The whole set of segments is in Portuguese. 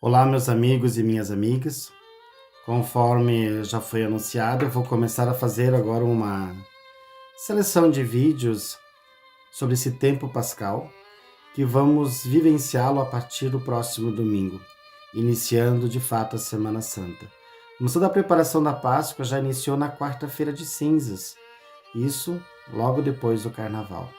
Olá, meus amigos e minhas amigas. Conforme já foi anunciado, eu vou começar a fazer agora uma seleção de vídeos sobre esse tempo pascal, que vamos vivenciá-lo a partir do próximo domingo, iniciando de fato a Semana Santa. Mas toda a preparação da Páscoa já iniciou na quarta-feira de cinzas, isso logo depois do Carnaval.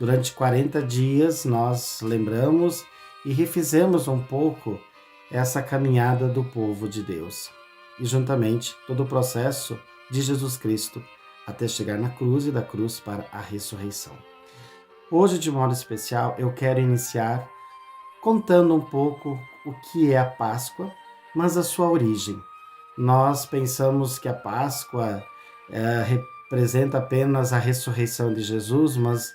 Durante 40 dias nós lembramos e refizemos um pouco essa caminhada do povo de Deus. E juntamente todo o processo de Jesus Cristo até chegar na cruz e da cruz para a ressurreição. Hoje, de modo especial, eu quero iniciar contando um pouco o que é a Páscoa, mas a sua origem. Nós pensamos que a Páscoa representa apenas a ressurreição de Jesus, mas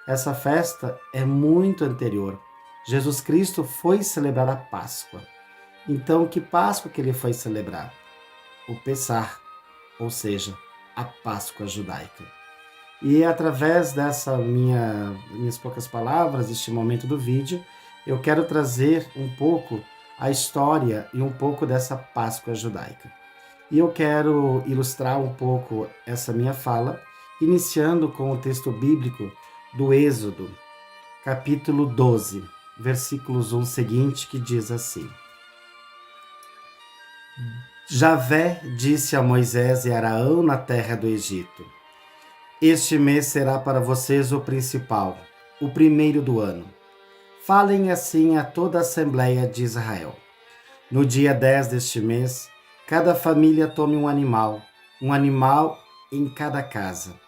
essa festa é muito anterior. Jesus Cristo foi celebrar a Páscoa. Então, que Páscoa que ele foi celebrar? O Pessah, ou seja, a Páscoa judaica. E através minhas poucas palavras, este momento do vídeo, eu quero trazer um pouco a história e um pouco dessa Páscoa judaica. E eu quero ilustrar um pouco essa minha fala, iniciando com o texto bíblico do Êxodo, capítulo 12, versículos 1 seguinte, que diz assim: Javé disse a Moisés e Araão na terra do Egito: Este mês será para vocês o principal, o primeiro do ano. Falem assim a toda a Assembleia de Israel. No dia 10 deste mês, cada família tome um animal em cada casa.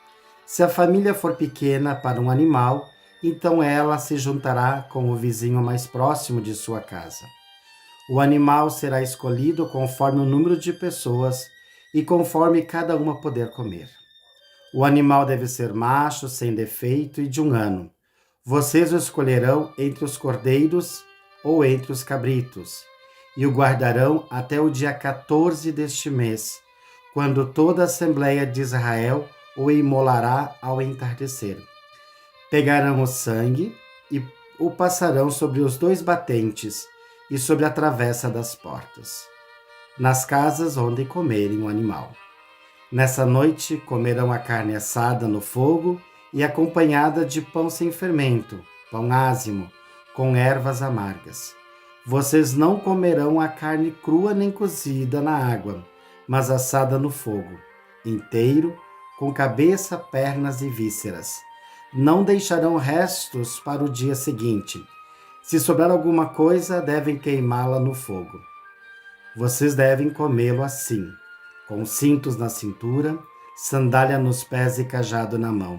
Se a família for pequena para um animal, então ela se juntará com o vizinho mais próximo de sua casa. O animal será escolhido conforme o número de pessoas e conforme cada uma poder comer. O animal deve ser macho, sem defeito e de 1 ano. Vocês o escolherão entre os cordeiros ou entre os cabritos, e o guardarão até o dia 14 deste mês, quando toda a Assembleia de Israel o imolará ao entardecer. Pegarão o sangue e o passarão sobre os 2 batentes e sobre a travessa das portas, nas casas onde comerem o animal. Nessa noite comerão a carne assada no fogo e acompanhada de pão sem fermento, pão ázimo, com ervas amargas. Vocês não comerão a carne crua nem cozida na água, mas assada no fogo, inteiro, com cabeça, pernas e vísceras. Não deixarão restos para o dia seguinte. Se sobrar alguma coisa, devem queimá-la no fogo. Vocês devem comê-lo assim, com cintos na cintura, sandália nos pés e cajado na mão.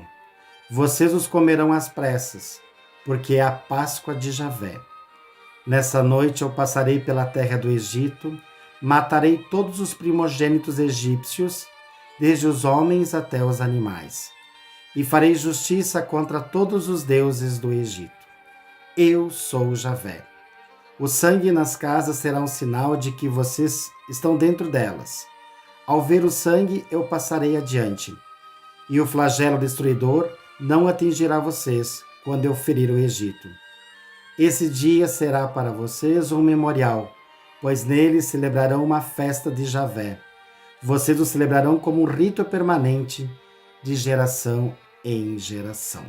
Vocês os comerão às pressas, porque é a Páscoa de Javé. Nessa noite eu passarei pela terra do Egito, matarei todos os primogênitos egípcios, desde os homens até os animais, e farei justiça contra todos os deuses do Egito. Eu sou Javé. O sangue nas casas será um sinal de que vocês estão dentro delas. Ao ver o sangue, eu passarei adiante, e o flagelo destruidor não atingirá vocês quando eu ferir o Egito. Esse dia será para vocês um memorial, pois nele celebrarão uma festa de Javé. Vocês o celebrarão como um rito permanente de geração em geração.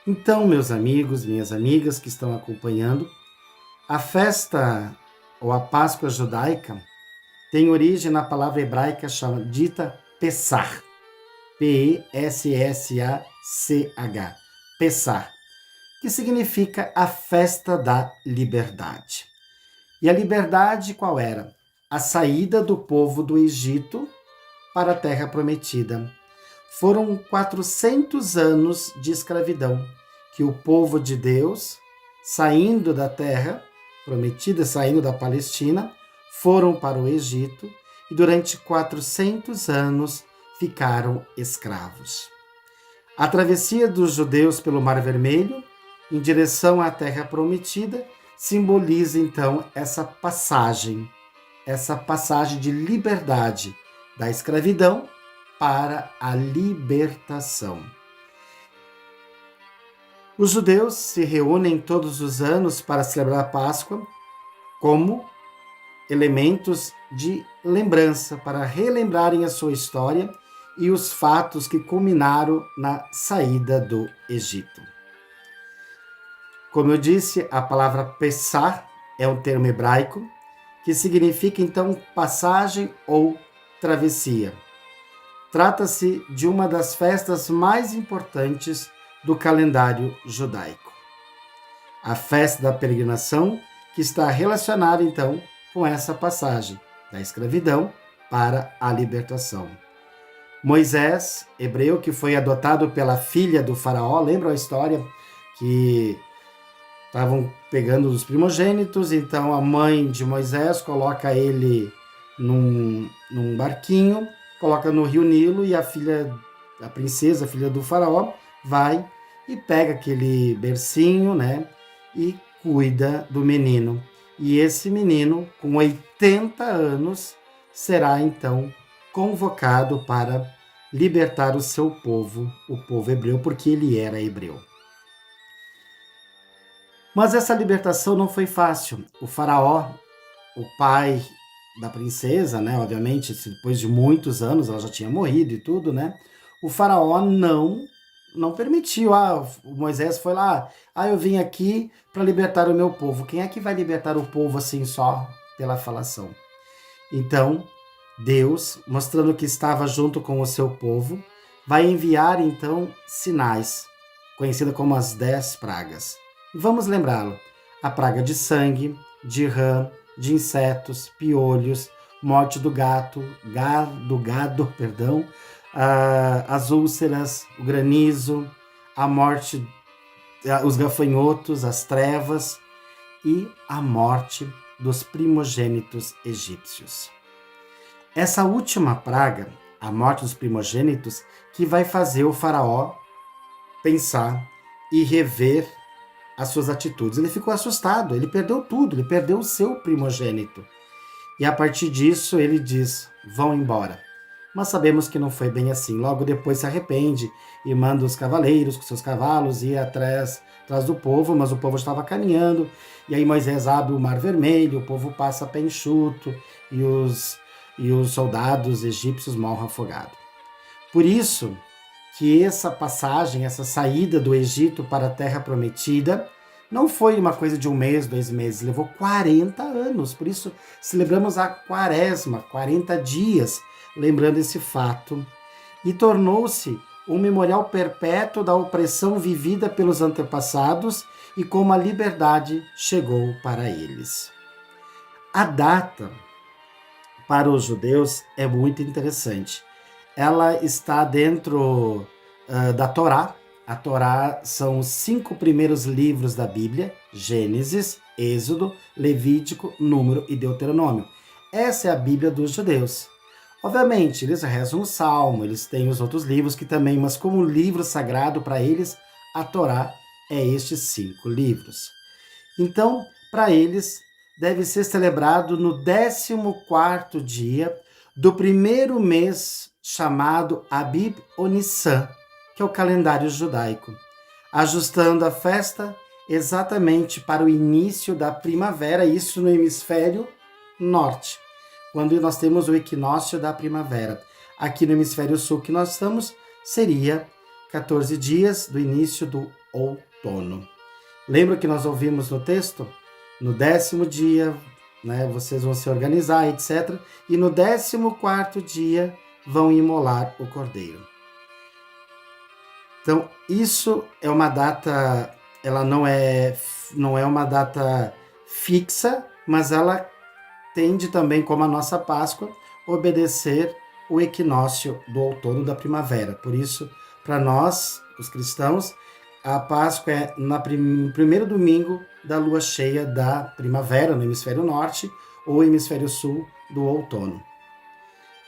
Então, meus amigos, minhas amigas que estão acompanhando, a festa ou a Páscoa judaica tem origem na palavra hebraica dita Pessah, P-E-S-S-A-C-H, Pessah, que significa a festa da liberdade. E a liberdade qual era? A saída do povo do Egito para a terra prometida. Foram 400 anos de escravidão que o povo de Deus, saindo da terra prometida, saindo da Palestina, foram para o Egito e durante 400 anos ficaram escravos. A travessia dos judeus pelo Mar Vermelho, em direção à terra prometida, simboliza então essa passagem de liberdade da escravidão para a libertação. Os judeus se reúnem todos os anos para celebrar a Páscoa como elementos de lembrança, para relembrarem a sua história e os fatos que culminaram na saída do Egito. Como eu disse, a palavra Pessah é um termo hebraico que significa então passagem ou travessia. Trata-se de uma das festas mais importantes do calendário judaico. A festa da peregrinação, que está relacionada então com essa passagem da escravidão para a libertação. Moisés, hebreu, que foi adotado pela filha do faraó, lembra a história que estavam pegando os primogênitos, então a mãe de Moisés coloca ele num barquinho, coloca no rio Nilo e a princesa, a filha do faraó, vai e pega aquele bercinho, né, e cuida do menino. E esse menino, com 80 anos, será então convocado para libertar o seu povo, o povo hebreu, porque ele era hebreu. Mas essa libertação não foi fácil. O faraó, o pai da princesa, né, obviamente, depois de muitos anos, ela já tinha morrido e tudo, né, o faraó não permitiu. O Moisés foi lá, eu vim aqui para libertar o meu povo. Quem é que vai libertar o povo assim só pela falação? Então, Deus, mostrando que estava junto com o seu povo, vai enviar então sinais, conhecida como as 10 pragas. E vamos lembrá-lo: a praga de sangue, de rã, de insetos, piolhos, morte do gado, as úlceras, o granizo, a morte, os gafanhotos, as trevas e a morte dos primogênitos egípcios. Essa última praga, a morte dos primogênitos, que vai fazer o faraó pensar e rever as suas atitudes. Ele ficou assustado, ele perdeu tudo, ele perdeu o seu primogênito. E a partir disso ele diz: vão embora. Mas sabemos que não foi bem assim. Logo depois se arrepende e manda os cavaleiros com seus cavalos ir atrás do povo, mas o povo estava caminhando. E aí Moisés abre o Mar Vermelho, o povo passa a pé enxuto e os soldados egípcios morrem afogados. Por isso que essa passagem, essa saída do Egito para a Terra Prometida, não foi uma coisa de 1 mês, 2 meses, levou 40 anos. Por isso celebramos a Quaresma, 40 dias, lembrando esse fato. E tornou-se um memorial perpétuo da opressão vivida pelos antepassados e como a liberdade chegou para eles. A data para os judeus é muito interessante. Ela está dentro da Torá. A Torá são os 5 primeiros livros da Bíblia: Gênesis, Êxodo, Levítico, Número e Deuteronômio. Essa é a Bíblia dos judeus. Obviamente, eles rezam o Salmo, eles têm os outros livros que também, mas como livro sagrado para eles, a Torá é estes 5 livros. Então, para eles, deve ser celebrado no 14º dia do primeiro mês, chamado Abib ou Nissan, que é o calendário judaico, ajustando a festa exatamente para o início da primavera, isso no hemisfério norte, quando nós temos o equinócio da primavera. Aqui no hemisfério sul que nós estamos, seria 14 dias do início do outono. Lembra que nós ouvimos no texto? No 10º dia, né, vocês vão se organizar, etc. E no 14º dia vão imolar o cordeiro. Então, isso é uma data, ela não é uma data fixa, mas ela tende também, como a nossa Páscoa, obedecer o equinócio do outono da primavera. Por isso, para nós, os cristãos, a Páscoa é no primeiro domingo da lua cheia da primavera, no hemisfério norte, ou hemisfério sul do outono.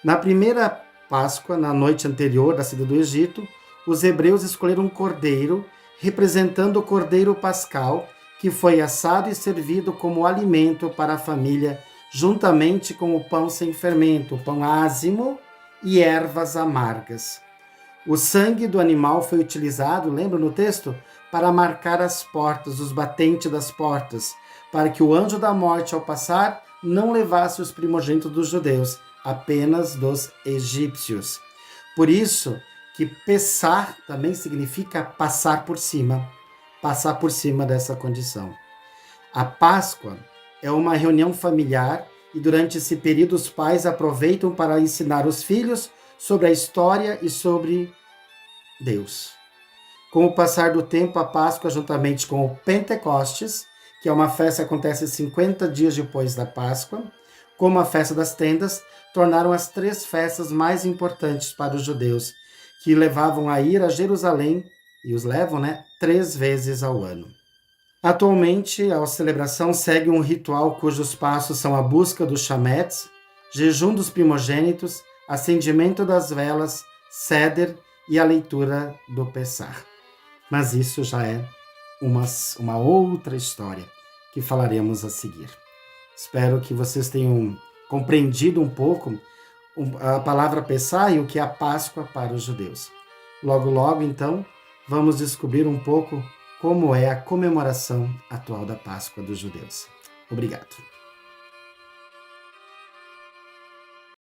Na primeira Páscoa, na noite anterior da saída do Egito, os hebreus escolheram um cordeiro, representando o cordeiro pascal, que foi assado e servido como alimento para a família, juntamente com o pão sem fermento, o pão ázimo e ervas amargas. O sangue do animal foi utilizado, lembra no texto? Para marcar as portas, os batentes das portas, para que o anjo da morte, ao passar, não levasse os primogênitos dos judeus, apenas dos egípcios. Por isso que Pessah também significa passar por cima dessa condição. A Páscoa é uma reunião familiar e durante esse período os pais aproveitam para ensinar os filhos sobre a história e sobre Deus. Com o passar do tempo, a Páscoa, juntamente com o Pentecostes, que é uma festa que acontece 50 dias depois da Páscoa, como a festa das tendas, tornaram as 3 festas mais importantes para os judeus, que levavam a ir a Jerusalém, e os levam, 3 vezes ao ano. Atualmente, a celebração segue um ritual cujos passos são a busca dos chametz, jejum dos primogênitos, acendimento das velas, ceder e a leitura do Pessah. Mas isso já é uma outra história que falaremos a seguir. Espero que vocês tenham compreendido um pouco a palavra Pessah e o que é a Páscoa para os judeus. Logo, logo, então, vamos descobrir um pouco como é a comemoração atual da Páscoa dos judeus. Obrigado.